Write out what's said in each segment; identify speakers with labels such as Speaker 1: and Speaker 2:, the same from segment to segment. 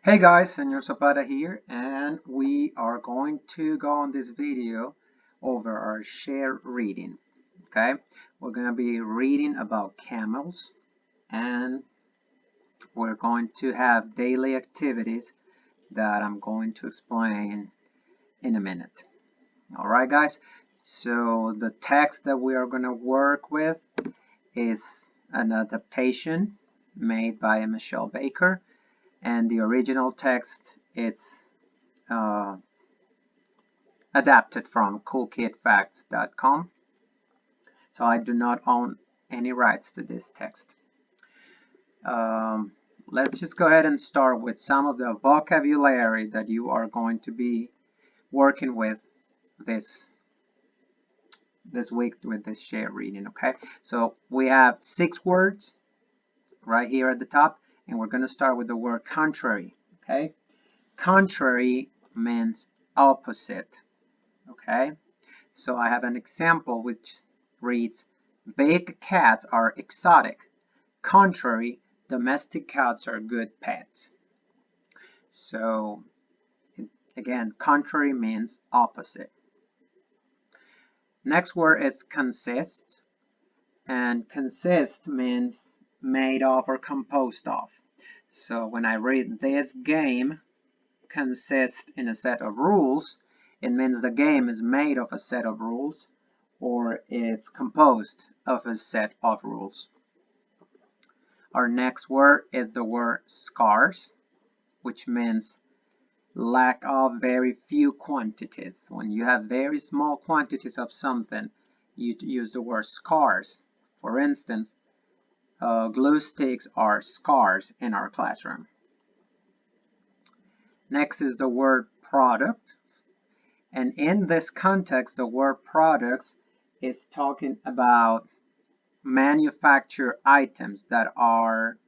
Speaker 1: Hey guys, Senor Zapata here, and we are going to go on this video over our share reading. Okay, we're going to be reading about camels, and we're going to have daily activities that I'm going to explain in a minute. All right, guys. So the text that we are going to work with is an adaptation made by Michelle Baker, and the original text it's uh, adapted from coolkidfacts.com. So I do not own any rights to this text. Let's just go ahead and start with some of the vocabulary that you are going to be working with this week with this share reading. Okay, so we have 6 words right here at the top, and we're going to start with the word contrary. Okay, contrary means opposite. Okay, so I have an example which reads, big cats are exotic. Contrary, domestic cats are good pets. So again, contrary means opposite. Next word is consist, and consist means made of or composed of. So when I read this game consists in a set of rules, it means the game is made of a set of rules, or it's composed of a set of rules. Our next word is the word scarce, which means lack of very few quantities. When you have very small quantities of something, you use the word scarce. For instance, glue sticks are scarce in our classroom. Next is the word product. And in this context, the word products is talking about manufactured items that are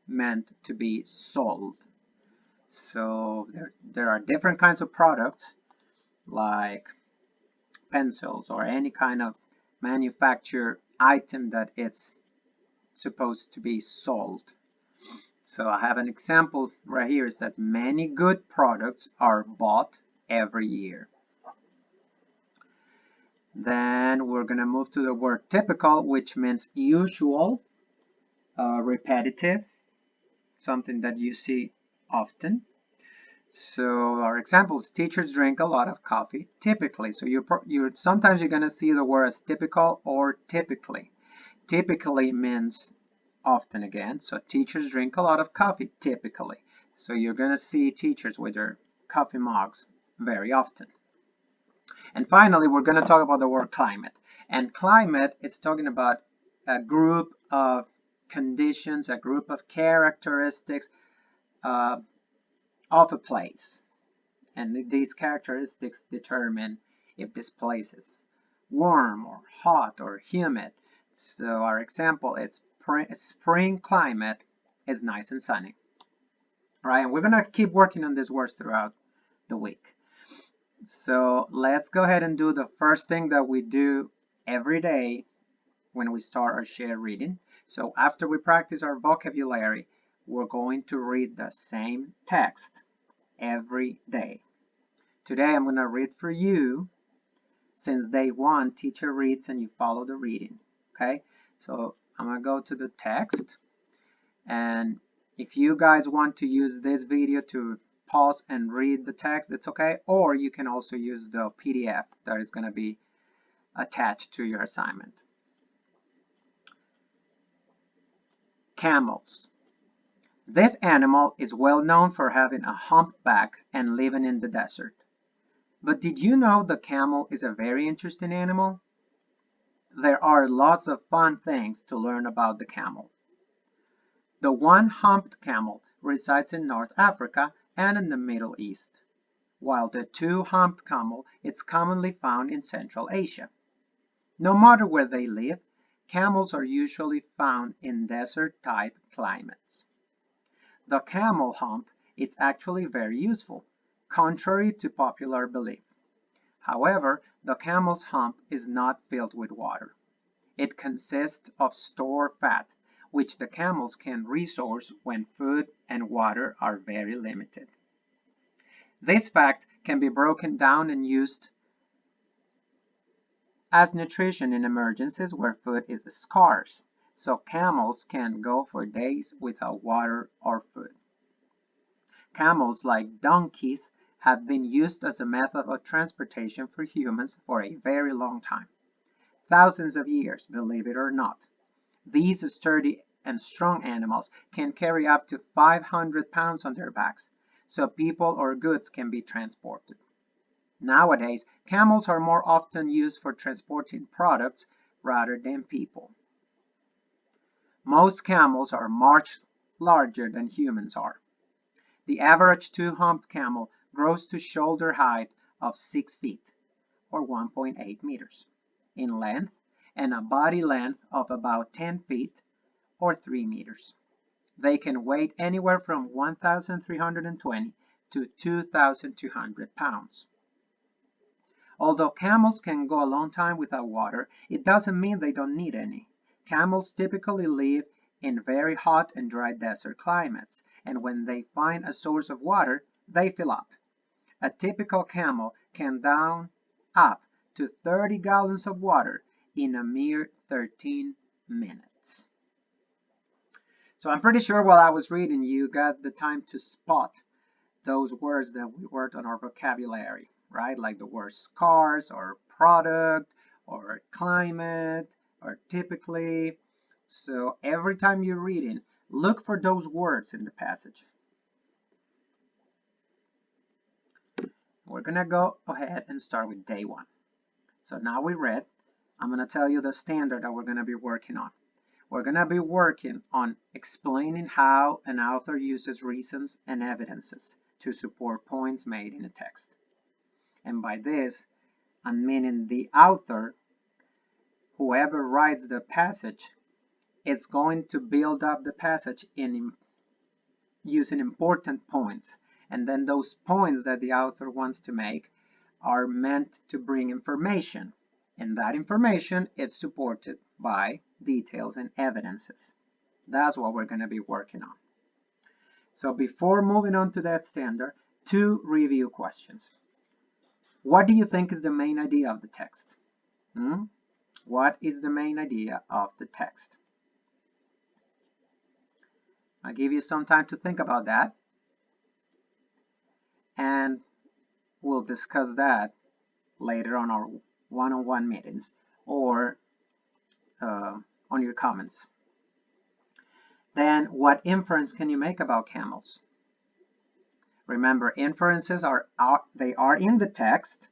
Speaker 1: meant to be sold. So there are different kinds of products like pencils or any kind of manufactured item that it's supposed to be sold. So I have an example right here. It says many good products are bought every year. Then we're going to move to the word typical, which means usual, repetitive, something that you see often. So our examples: teachers drink a lot of coffee typically. So sometimes you're going to see the word as typical or typically. Typically means often again. So teachers drink a lot of coffee typically. So you're going to see teachers with their coffee mugs very often. And finally, we're going to talk about the word climate. And climate is talking about a group of conditions, a group of characteristics of a place. And these characteristics determine if this place is warm or hot or humid. So our example is spring climate is nice and sunny. Right? And we're going to keep working on these words throughout the week. So let's go ahead and do the first thing that we do every day when we start our share reading. So after we practice our vocabulary, we're going to read the same text every day. Today I'm going to read for you. Since day 1, teacher reads and you follow the reading. Okay, so I'm going to go to the text, and if you guys want to use this video to pause and read the text, it's okay, or you can also use the PDF that is going to be attached to your assignment. Camels. This animal is well known for having a humpback and living in the desert. But did you know the camel is a very interesting animal? There are lots of fun things to learn about the camel. The one-humped camel resides in North Africa and in the Middle East, while the two-humped camel is commonly found in Central Asia. No matter where they live, camels are usually found in desert-type climates. The camel hump is actually very useful, contrary to popular belief. However, the camel's hump is not filled with water. It consists of stored fat, which the camels can resource when food and water are very limited. This fact can be broken down and used as nutrition in emergencies where food is scarce, so camels can go for days without water or food. Camels, like donkeys, have been used as a method of transportation for humans for a very long time. Thousands of years, believe it or not. These sturdy and strong animals can carry up to 500 pounds on their backs, so people or goods can be transported. Nowadays, camels are more often used for transporting products rather than people. Most camels are much larger than humans are. The average two-humped camel grows to shoulder height of 6 feet, or 1.8 meters, in length, and a body length of about 10 feet, or 3 meters. They can weigh anywhere from 1,320 to 2,200 pounds. Although camels can go a long time without water, it doesn't mean they don't need any. Camels typically live in very hot and dry desert climates, and when they find a source of water, they fill up. A typical camel can down up to 30 gallons of water in a mere 13 minutes. So I'm pretty sure while I was reading, you got the time to spot those words that we worked on our vocabulary, right? Like the word scarce or product or climate or typically. So every time you're reading, look for those words in the passage. We're gonna go ahead and start with day 1. So now we read, I'm gonna tell you the standard that we're gonna be working on. We're gonna be working on explaining how an author uses reasons and evidences to support points made in a text. And by this, I'm meaning the author, whoever writes the passage, is going to build up the passage in using important points. And then those points that the author wants to make are meant to bring information. And that information is supported by details and evidences. That's what we're going to be working on. So before moving on to that standard, 2 review questions. What do you think is the main idea of the text? What is the main idea of the text? I'll give you some time to think about that. And we'll discuss that later on our one-on-one meetings or on your comments. Then, what inference can you make about camels? Remember, inferences are in the text,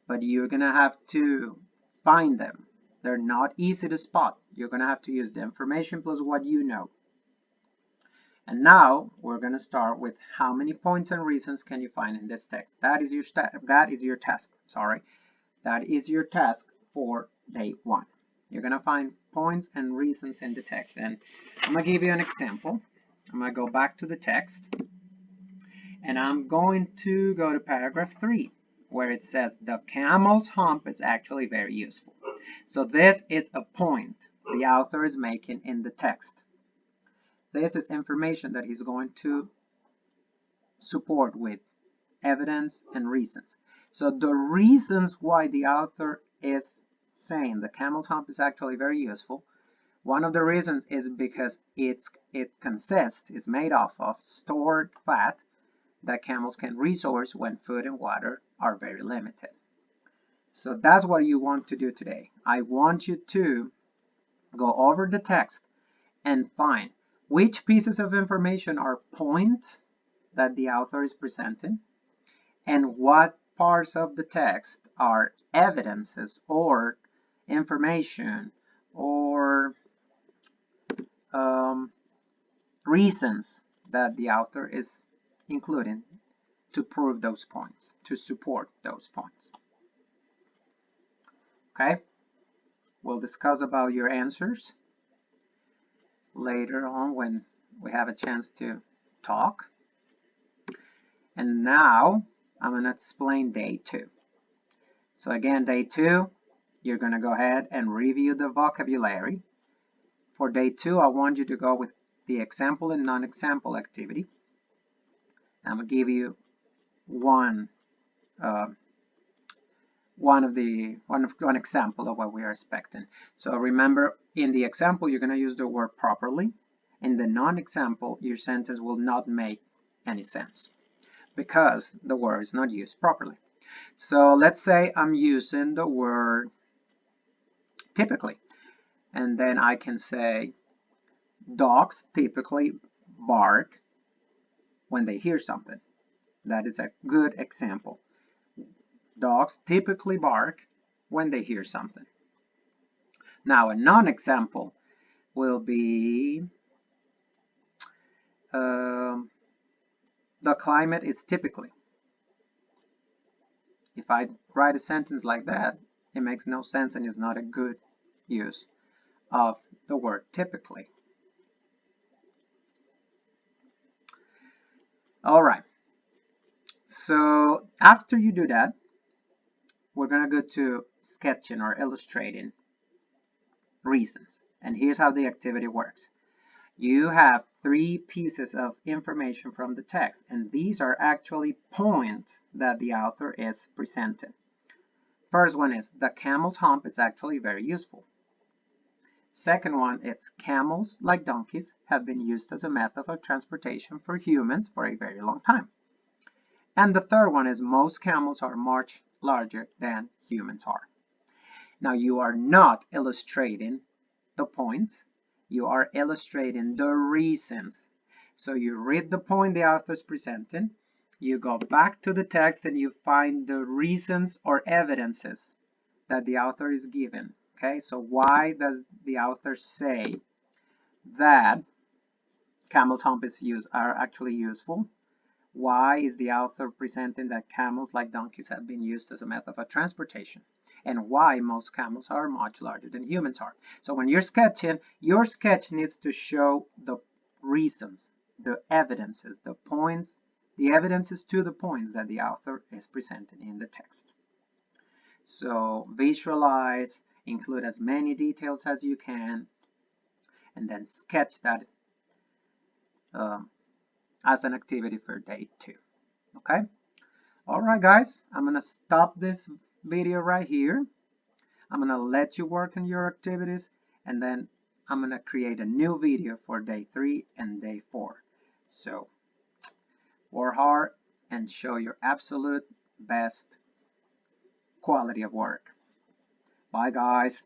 Speaker 1: but you're gonna have to find them. They're not easy to spot. You're gonna have to use the information plus what you know. And now we're gonna start with how many points and reasons can you find in this text. That is your task. That is your task for day 1. You're gonna find points and reasons in the text, and I'm gonna give you an example. I'm gonna go back to the text, and I'm going to go to paragraph 3, where it says the camel's hump is actually very useful. So this is a point the author is making in the text. This is information that he's going to support with evidence and reasons. So the reasons why the author is saying the camel's hump is actually very useful, one of the reasons is because it is made off of stored fat that camels can resource when food and water are very limited. So that's what you want to do today. I want you to go over the text and find which pieces of information are points that the author is presenting and what parts of the text are evidences or information or reasons that the author is including to prove those points, to support those points. Okay, we'll discuss about your answers later on when we have a chance to talk. And now I'm going to explain day 2. So again, day 2, you're going to go ahead and review the vocabulary. For day 2, I want you to go with the example and non-example activity. I'm going to give you one example of what we are expecting. So remember, in the example, you're going to use the word properly. In the non-example, your sentence will not make any sense because the word is not used properly. So let's say I'm using the word typically, and then I can say dogs typically bark when they hear something. That is a good example. Dogs typically bark when they hear something. Now, a non-example will be the climate is typically. If I write a sentence like that, it makes no sense and is not a good use of the word typically. All right. So after you do that, we're going to go to sketching or illustrating reasons. And here's how the activity works. You have 3 pieces of information from the text, and these are actually points that the author is presenting. First one is the camel's hump is actually very useful. Second one is camels, like donkeys, have been used as a method of transportation for humans for a very long time. And the third one is most camels are much larger than humans are. Now you are not illustrating the points, you are illustrating the reasons. So you read the point the author is presenting, you go back to the text and you find the reasons or evidences that the author is given. Okay, so why does the author say that camel's hump are actually useful? Why is the author presenting that camels, like donkeys, have been used as a method of transportation? And why most camels are much larger than humans are. So when you're sketching, your sketch needs to show the reasons, the evidences, the points, the evidences to the points that the author is presenting in the text. So visualize, include as many details as you can, and then sketch that as an activity for day 2. Okay? Alright guys, I'm going to stop this video right here. I'm going to let you work on your activities, and then I'm going to create a new video for day 3 and day 4. So work hard and show your absolute best quality of work. Bye guys.